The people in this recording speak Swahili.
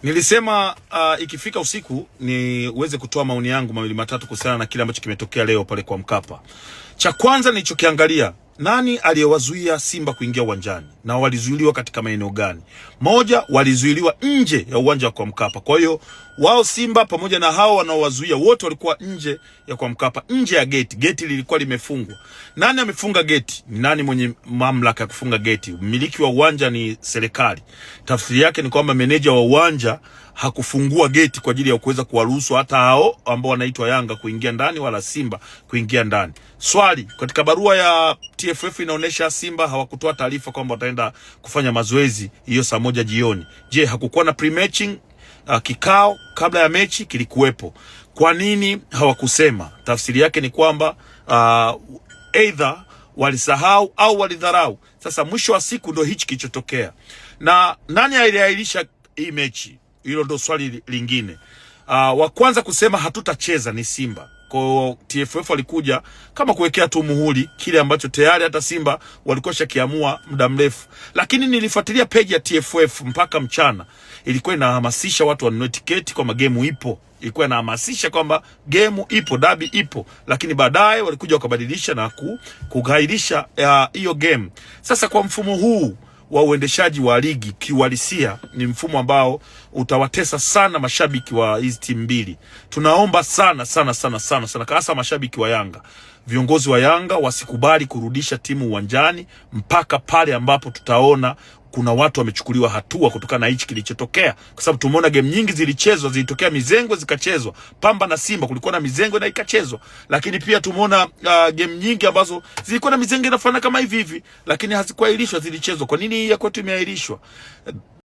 Nilisema ikifika usiku ni uweze kutoa maoni yangu mawili matatu kuhusiana na kile ambacho kimetokea leo pale kwa Mkapa. Cha kwanza nilichokiangalia, nani aliyewazuia Simba kuingia uwanjani na walizuiliwa katika maeneo gani? Moja, walizuiliwa nje ya uwanja wa kwa Mkapa. Kwa hiyo wao Simba pamoja na hao wanaowazuia wote walikuwa nje ya kwa Mkapa, nje ya geti. Geti lilikuwa limefungwa. Nani amefunga geti? Ni nani mwenye mamlaka ya kufunga geti? Mmiliki wa uwanja ni serikali. Tafsiri yake ni kwamba meneja wa uwanja hakufungua geti kwa ajili ya kuweza kuwaruhusu hata hao ambao wanaitwa Yanga kuingia ndani wala Simba kuingia ndani. Swali, katika barua ya TFF inaonyesha Simba hawakutoa taarifa kwamba wataenda kufanya mazoezi hiyo saa 1 jioni. Je, hakukuwa na pre-matching kikao kabla ya mechi? Kilikuwepo. Kwa nini hawakusema? Tafsiri yake ni kwamba either walisahau au walidharau. Sasa mwisho wa siku ndo hichi kilichotokea. Na nani aliahirisha hii mechi? Hilo ndo swali lingine. Wa kwanza kusema hatutacheza ni Simba. Kwa TFF walikuja kama kuwekea tu muhuri kile ambacho tayari hata Simba walikuwa shakiamua muda mrefu. Lakini nilifuatilia page ya TFF mpaka mchana. Ilikuwa inahamasisha watu wanunue tiketi kwamba game ipo. Ilikuwa inahamasisha kwamba game ipo, dabi ipo. Lakini baadaye walikuja wakabadilisha na kugairisha hiyo game. Sasa kwa mfumo huu wa uendeshaji wa ligi kiuhalisia ni mfumo ambao utawatesa sana mashabiki wa hizi timu mbili. Tunaomba sana hasa mashabiki wa Yanga, viongozi wa Yanga wasikubali kurudisha timu uwanjani mpaka pale ambapo tutaona kuna watu wamechukuliwa hatua kutokana na hichi kilichotokea, kwa sababu tumeona game nyingi zilichezwa, zilitokea mizengwe zikachezwa. Pamba na Simba kulikuwa na mizengwe na ikachezwa, lakini pia tumeona game nyingi ambazo zilikuwa na mizengwe inafanana kama hivi lakini hazikuahirishwa, zilichezwa. Kwa nini hii ya kwetu imeahirishwa?